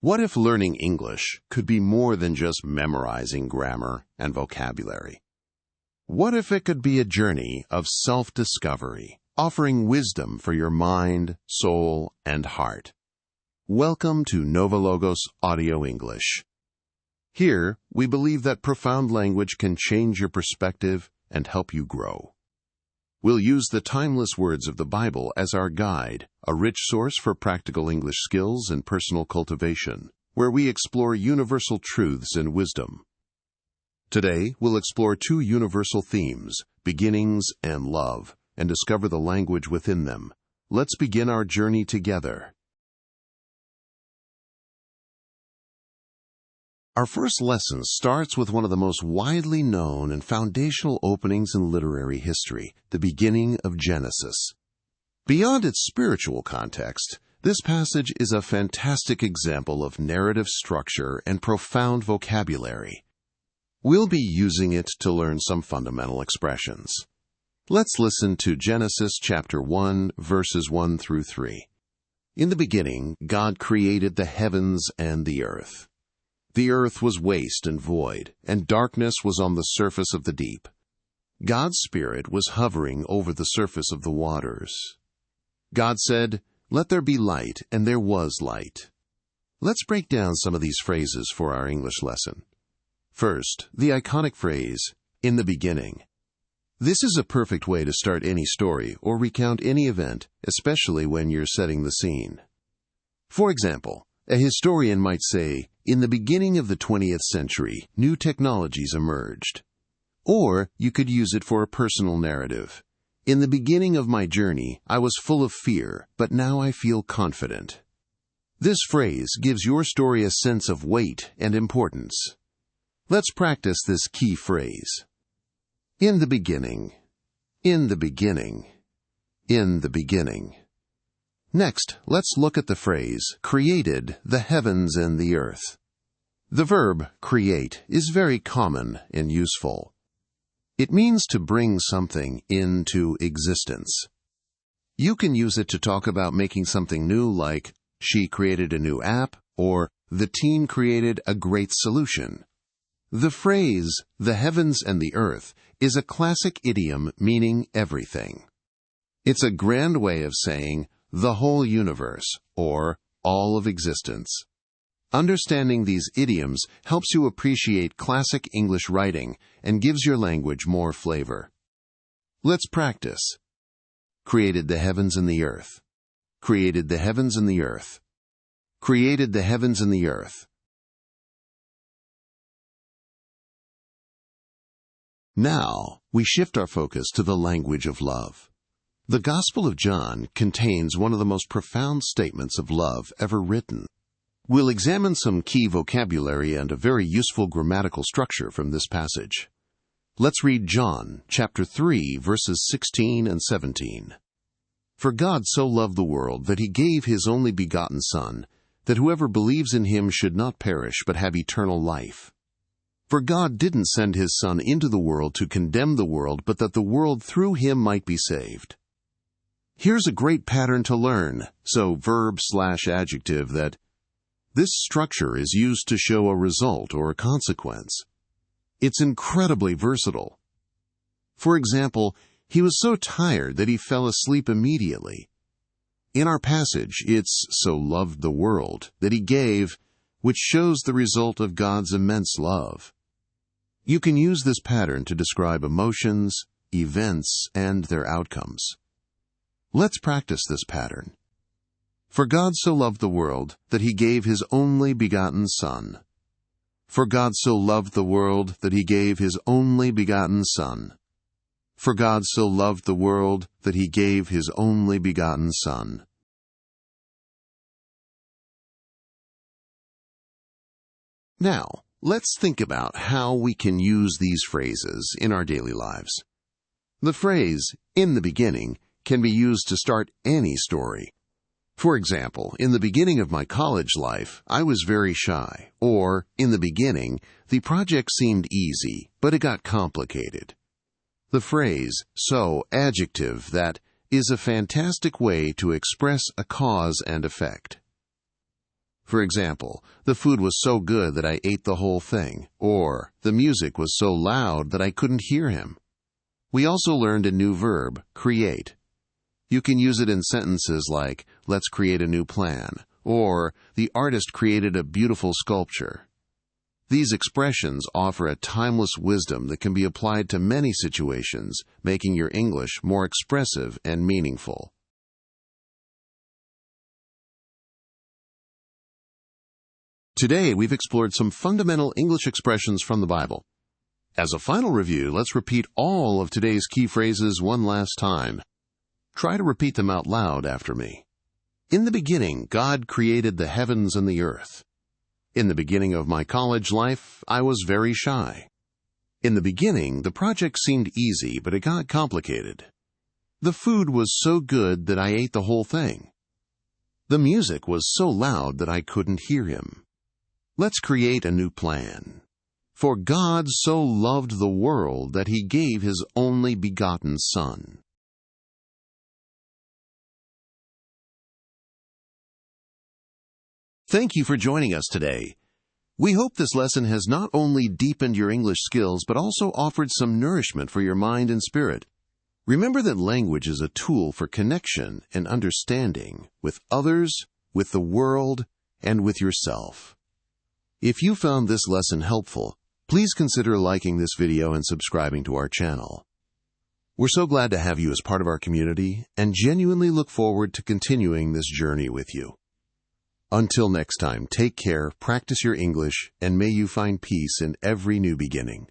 What if learning English could be more than just memorizing grammar and vocabulary? What if it could be a journey of self-discovery, offering wisdom for your mind, soul, and heart? Welcome to NovaLogos Audio English. Here, we believe that profound language can change your perspective and help you grow. We'll use the timeless words of the Bible as our guide, a rich source for practical English skills and personal cultivation, where we explore universal truths and wisdom. Today, we'll explore two universal themes, beginnings and love, and discover the language within them. Let's begin our journey together. Our first lesson starts with one of the most widely known and foundational openings in literary history, the beginning of Genesis. Beyond its spiritual context, this passage is a fantastic example of narrative structure and profound vocabulary. We'll be using it to learn some fundamental expressions. Let's listen to Genesis chapter 1, verses 1 through 3. In the beginning, God created the heavens and the earth. The earth was waste and void, and darkness was on the surface of the deep. God's Spirit was hovering over the surface of the waters. God said, "Let there be light," and there was light. Let's break down some of these phrases for our English lesson. First, the iconic phrase, "in the beginning." This is a perfect way to start any story or recount any event, especially when you're setting the scene. For example, a historian might say, "In the beginning of the 20th century, new technologies emerged." Or you could use it for a personal narrative. "In the beginning of my journey, I was full of fear, but now I feel confident." This phrase gives your story a sense of weight and importance. Let's practice this key phrase. In the beginning. In the beginning. In the beginning. Next, let's look at the phrase, created the heavens and the earth. The verb create is very common and useful. It means to bring something into existence. You can use it to talk about making something new, like, "She created a new app," or "The team created a great solution." The phrase, "the heavens and the earth," is a classic idiom meaning everything. It's a grand way of saying, the whole universe, or all of existence. Understanding these idioms helps you appreciate classic English writing and gives your language more flavor. Let's practice. Created the heavens and the earth. Created the heavens and the earth. Created the heavens and the earth. Now, we shift our focus to the language of love. The Gospel of John contains one of the most profound statements of love ever written. We'll examine some key vocabulary and a very useful grammatical structure from this passage. Let's read John, chapter 3, verses 16 and 17. "For God so loved the world that he gave his only begotten Son, that whoever believes in him should not perish but have eternal life. For God didn't send his Son into the world to condemn the world, but that the world through him might be saved." Here's a great pattern to learn, so verb/adjective that this structure is used to show a result or a consequence. It's incredibly versatile. For example, he was so tired that he fell asleep immediately. In our passage, it's "so loved the world" that he gave, which shows the result of God's immense love. You can use this pattern to describe emotions, events, and their outcomes. Let's practice this pattern. For God so loved the world that he gave his only begotten Son. For God so loved the world that he gave his only begotten Son. For God so loved the world that he gave his only begotten Son. Now, let's think about how we can use these phrases in our daily lives. The phrase, "in the beginning," can be used to start any story. For example, in the beginning of my college life, I was very shy. Or, in the beginning, the project seemed easy, but it got complicated. The phrase, "so," adjective, that is a fantastic way to express a cause and effect. For example, the food was so good that I ate the whole thing, or the music was so loud that I couldn't hear him. We also learned a new verb, create. You can use it in sentences like, let's create a new plan, or the artist created a beautiful sculpture. These expressions offer a timeless wisdom that can be applied to many situations, making your English more expressive and meaningful. Today, we've explored some fundamental English expressions from the Bible. As a final review, let's repeat all of today's key phrases one last time. Try to repeat them out loud after me. In the beginning, God created the heavens and the earth. In the beginning of my college life, I was very shy. In the beginning, the project seemed easy, but it got complicated. The food was so good that I ate the whole thing. The music was so loud that I couldn't hear him. Let's create a new plan. For God so loved the world that he gave his only begotten Son. Thank you for joining us today. We hope this lesson has not only deepened your English skills, but also offered some nourishment for your mind and spirit. Remember that language is a tool for connection and understanding with others, with the world, and with yourself. If you found this lesson helpful, please consider liking this video and subscribing to our channel. We're so glad to have you as part of our community and genuinely look forward to continuing this journey with you. Until next time, take care, practice your English, and may you find peace in every new beginning.